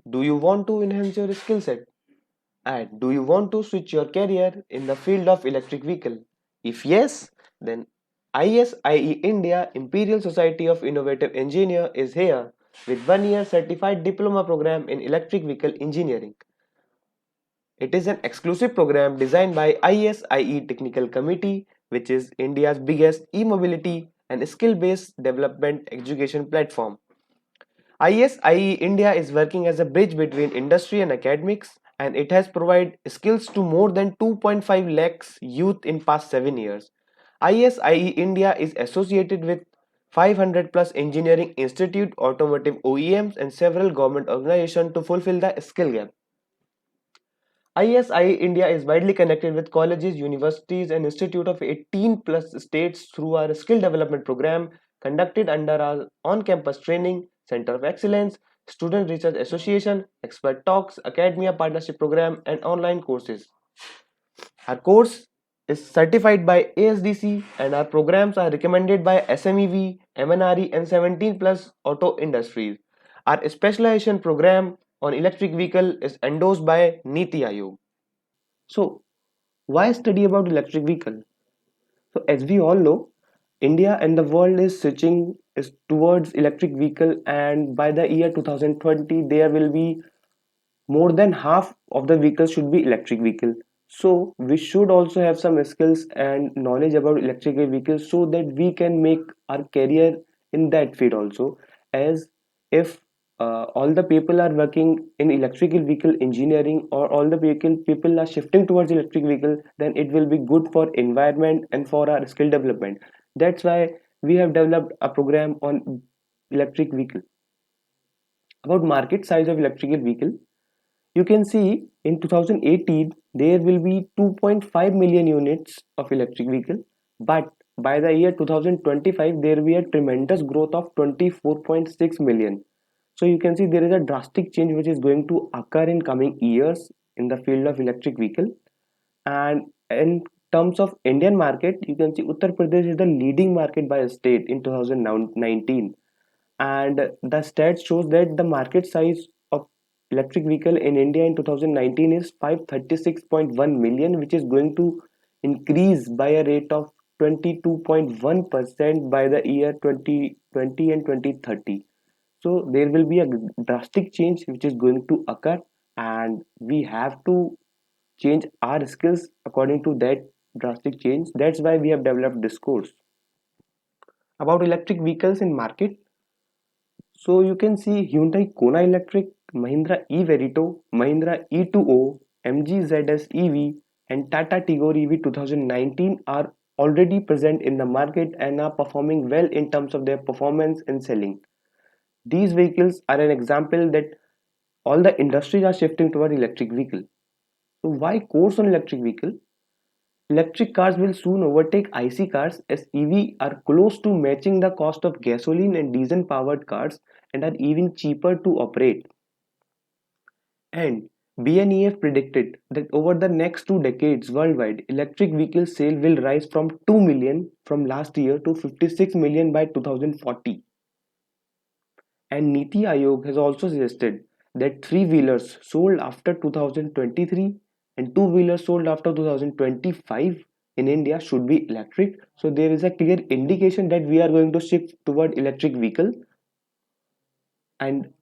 Do you want to enhance your skill set? And do you want to switch your career in the field of electric vehicle? If yes, then ISIE India Imperial Society of Innovative Engineer is here with 1 year certified diploma program in electric vehicle engineering. It is an exclusive program designed by ISIE Technical Committee, which is India's biggest e-mobility and skill-based development education platform. ISIE India is working as a bridge between industry and academics, and it has provided skills to more than 2.5 lakhs youth in past 7 years. ISIE India is associated with 500 plus engineering institute, automotive OEMs and several government organizations to fulfill the skill gap. ISIE India is widely connected with colleges, universities and institutes of 18 plus states through our skill development program conducted under our on-campus training, Center of Excellence, Student Research Association, expert talks, academia partnership program and online courses. Our course is certified by ASDC and our programs are recommended by SMEV, MNRE and 17 plus auto industries. Our specialization program on electric vehicle is endorsed by Niti Aayog. So, why study about electric vehicle? So, as we all know, India and the world is switching is towards electric vehicle, and by the year 2020, there will be more than half of the vehicles should be electric vehicle. So, we should also have some skills and knowledge about electric vehicles so that we can make our career in that field also. As if all the people are working in electrical vehicle engineering or all the people are shifting towards electric vehicle, then it will be good for environment and for our skill development. That's why we have developed a program on electric vehicle. About market size of electrical vehicle, you can see in 2018 there will be 2.5 million units of electric vehicle, but by the year 2025 there will be a tremendous growth of 24.6 million. So you can see there is a drastic change which is going to occur in coming years in the field of electric vehicle. And in terms of Indian market, you can see Uttar Pradesh is the leading market by state in 2019, and the stats shows that the market size of electric vehicle in India in 2019 is 536.1 million, which is going to increase by a rate of 22.1% by the year 2020 and 2030. So there will be a drastic change which is going to occur, and we have to change our skills according to that drastic change. That's why we have developed this course. About electric vehicles in market, so you can see Hyundai Kona Electric, Mahindra E Verito, Mahindra E2O, MG ZS EV, and Tata Tigor EV 2019 are already present in the market and are performing well in terms of their performance and selling. These vehicles are an example that all the industries are shifting toward electric vehicle. So why course on electric vehicle? Electric cars will soon overtake IC cars as EV are close to matching the cost of gasoline and diesel powered cars and are even cheaper to operate. And BNEF predicted that over the next 2 decades worldwide, electric vehicle sale will rise from 2 million from last year to 56 million by 2040. And Niti Aayog has also suggested that three-wheelers sold after 2023 and two-wheelers sold after 2025 in India should be electric. So there is a clear indication that we are going to shift toward electric vehicle. And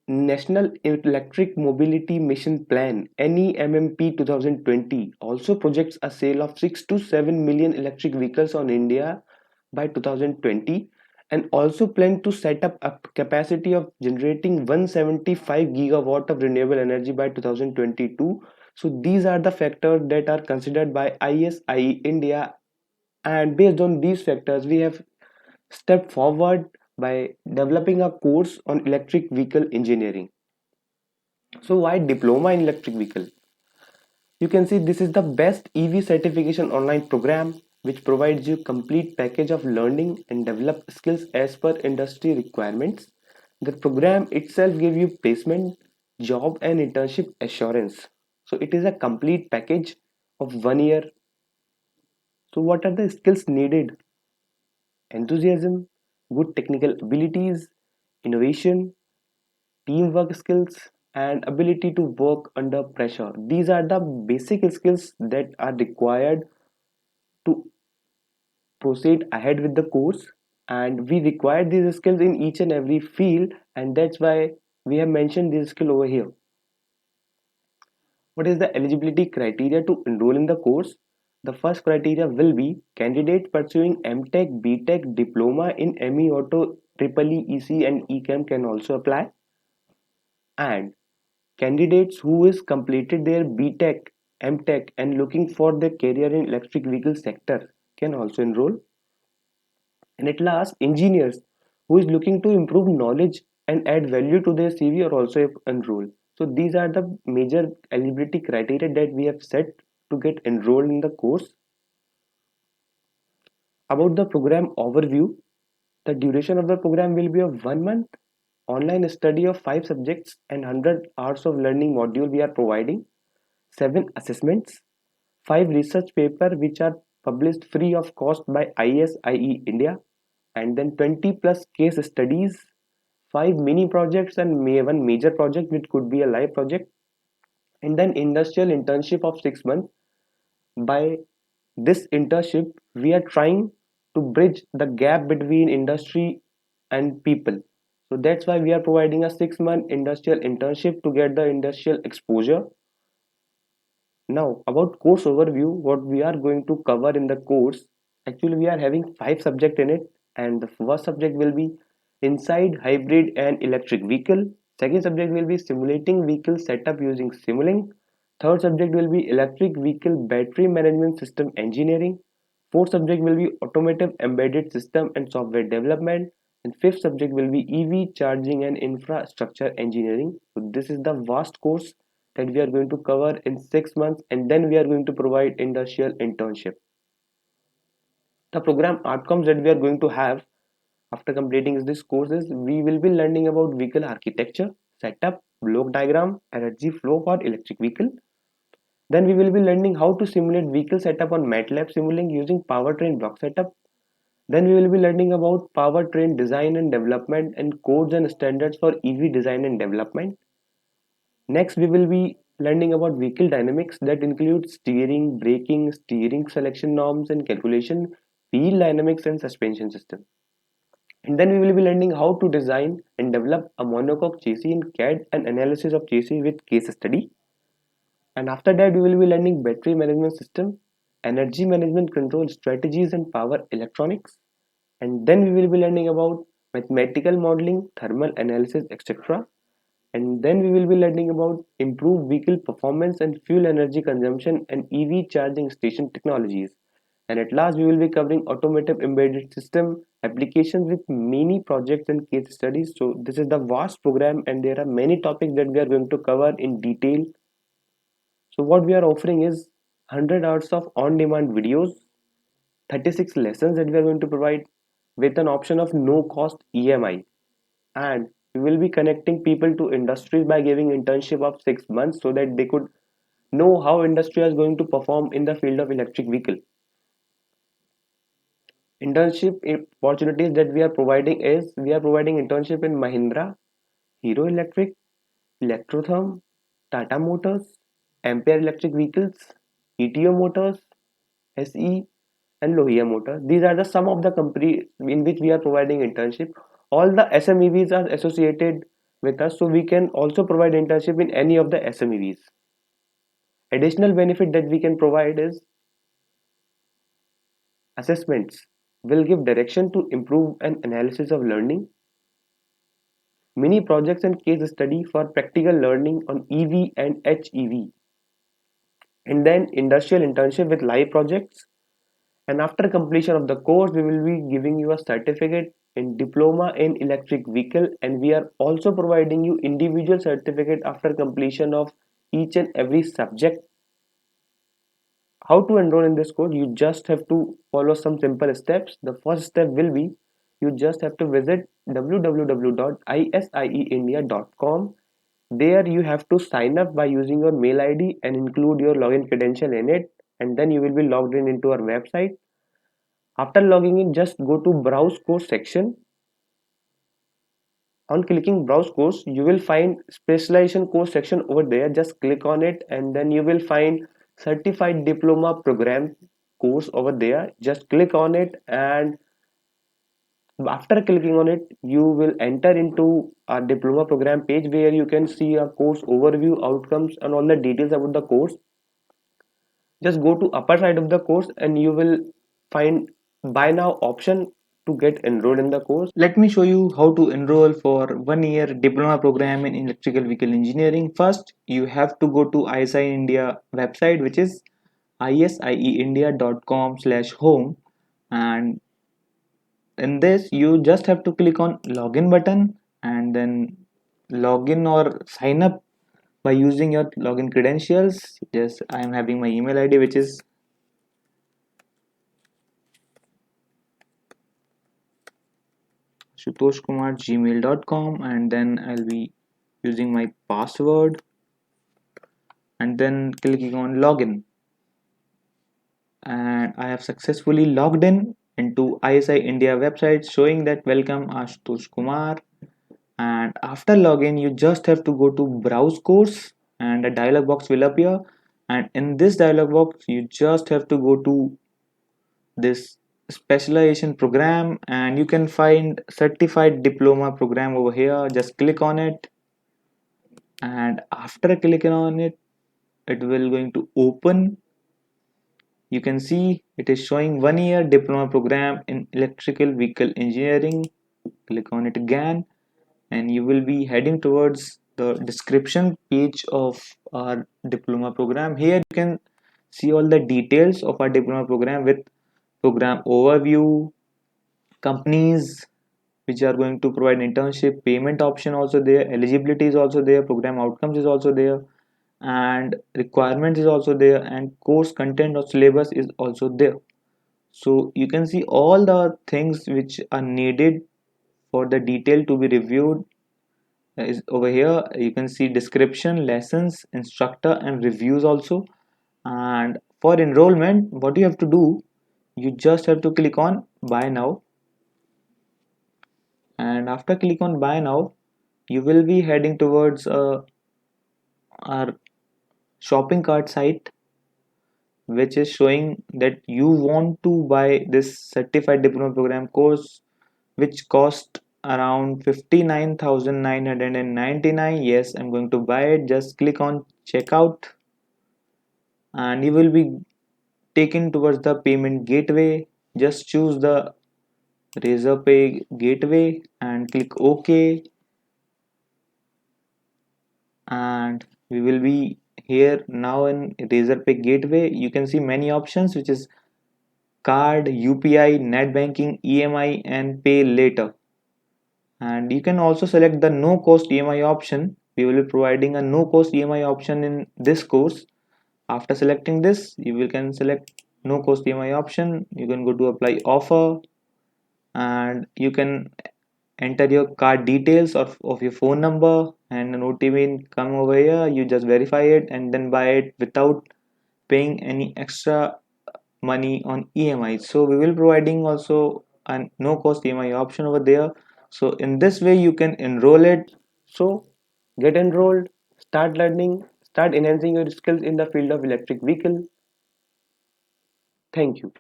National Electric Mobility Mission Plan NEMMP 2020 also projects a sale of 6 to 7 million electric vehicles on India by 2020, and also plan to set up a capacity of generating 175 gigawatt of renewable energy by 2022. So these are the factors that are considered by ISIE India, and based on these factors we have stepped forward by developing a course on electric vehicle engineering. So why diploma in electric vehicle? You can see this is the best EV certification online program which provides you complete package of learning and develop skills as per industry requirements. The program itself gives you placement, job and internship assurance. So it is a complete package of 1 year. So what are the skills needed? Enthusiasm, good technical abilities, innovation, teamwork skills, and ability to work under pressure. These are the basic skills that are required to proceed ahead with the course, and we require these skills in each and every field, and that's why we have mentioned this skill over here. What is the eligibility criteria to enroll in the course? The first criteria will be candidates pursuing MTech, BTech, diploma in ME Auto, Triple E, EC and ECAM can also apply, and candidates who is completed their BTech, MTech and looking for their career in electric vehicle sector can also enroll. And at last, engineers who is looking to improve knowledge and add value to their CV are also enrolled. So these are the major eligibility criteria that we have set to get enrolled in the course. About the program overview, the duration of the program will be of 1 month, online study of 5 subjects and 100 hours of learning module we are providing, 7 assessments, 5 research paper which are published free of cost by ISIE India, and then 20 plus case studies, 5 mini projects and one major project which could be a live project, and then industrial internship of 6 months. By this internship we are trying to bridge the gap between industry and people, so that's why we are providing a 6-month industrial internship to get the industrial exposure. Now, about course overview, what we are going to cover in the course, actually we are having 5 subjects in it, and the first subject will be inside hybrid and electric vehicle. Second subject will be simulating vehicle setup using Simulink. Third subject will be electric vehicle battery management system engineering. Fourth subject will be automotive embedded system and software development. And fifth subject will be EV charging and infrastructure engineering. So this is the vast course that we are going to cover in 6 months, and then we are going to provide industrial internship. The program outcomes that we are going to have after completing this course is we will be learning about vehicle architecture, setup, block diagram, energy flow for electric vehicle. Then we will be learning how to simulate vehicle setup on MATLAB Simulink using powertrain block setup. Then we will be learning about powertrain design and development and codes and standards for EV design and development. Next, we will be learning about vehicle dynamics that includes steering, braking, steering selection norms and calculation, wheel dynamics and suspension system. And then we will be learning how to design and develop a monocoque chassis in CAD and analysis of chassis with case study. And after that, we will be learning battery management system, energy management control strategies and power electronics. And then we will be learning about mathematical modeling, thermal analysis, etc. And then we will be learning about improved vehicle performance and fuel energy consumption and EV charging station technologies. And at last, we will be covering automotive embedded system applications with many projects and case studies. So this is the vast program, and there are many topics that we are going to cover in detail. So what we are offering is 100 hours of on-demand videos, 36 lessons that we are going to provide with an option of no cost EMI, and we will be connecting people to industries by giving internship of 6 months so that they could know how industry is going to perform in the field of electric vehicle. Internship opportunities that we are providing is we are providing internship in Mahindra, Hero Electric, Electrotherm, Tata Motors, Ampere Electric Vehicles, ETO Motors, SE, and Lohia Motors. These are the some of the companies in which we are providing internship. All the SMEVs are associated with us, so we can also provide internship in any of the SMEVs. Additional benefit that we can provide is assessments will give direction to improve an analysis of learning, mini projects and case study for practical learning on EV and HEV, and then industrial internship with live projects. And after completion of the course, we will be giving you a certificate in diploma in electric vehicle, and we are also providing you individual certificate after completion of each and every subject. How to enroll in this course? You just have to follow some simple steps. The first step will be you just have to visit www.isieindia.com. There you have to sign up by using your mail ID and include your login credential in it, and then you will be logged in into our website. After logging in, just go to browse course section On clicking browse course, you will find specialization course section over there. Just click on it and then you will find certified diploma program course over there. Just click on it, and after clicking on it you will enter into a diploma program page where you can see a course overview, outcomes and all the details about the course. Just go to upper side of the course and you will find buy now option to get enrolled in the course. Let me show you how to enroll for 1 year diploma program in electrical vehicle engineering. First, you have to go to ISIE India website, which is isieindia.com/home, and in this you just have to click on login button and then login or sign up by using your login credentials. Just I am having my email ID, which is shutoshkumar@gmail.com, and then I'll be using my password and then clicking on login, and I have successfully logged in into ISI India website showing that welcome Ashutosh Kumar. And after login you just have to go to browse course and a dialog box will appear, and in this dialog box you just have to go to this specialization program and you can find certified diploma program over here. Just click on it, and after clicking on it, it will going to open. You can see it is showing 1 year diploma program in electrical vehicle engineering. Click on it again and you will be heading towards the description page of our diploma program. Here you can see all the details of our diploma program with program overview, companies which are going to provide internship, payment option also there, eligibility is also there, program outcomes is also there, and requirements is also there, and course content or syllabus is also there. So you can see all the things which are needed for the detail to be reviewed is over here. You can see description, lessons, instructor and reviews also. And for enrollment, what you have to do, you just have to click on buy now, and after click on buy now you will be heading towards our shopping cart site, which is showing that you want to buy this certified diploma program course which cost around 59,999. Yes, I'm going to buy it. Just click on checkout and you will be taken towards the payment gateway. Just choose the Razorpay gateway and click OK, and we will be here now in Razorpay gateway. You can see many options, which is card, UPI, net banking, EMI and pay later. And you can also select the no cost EMI option. We will be providing a no cost EMI option in this course. After selecting this, you will can select no cost EMI option. You can go to apply offer and you can enter your card details of your phone number, and an OTP will come over here. You just verify it and then buy it without paying any extra money on EMI. So we will providing also a no cost EMI option over there. So in this way you can enroll it. So get enrolled, start learning, start enhancing your skills in the field of electric vehicle. Thank you.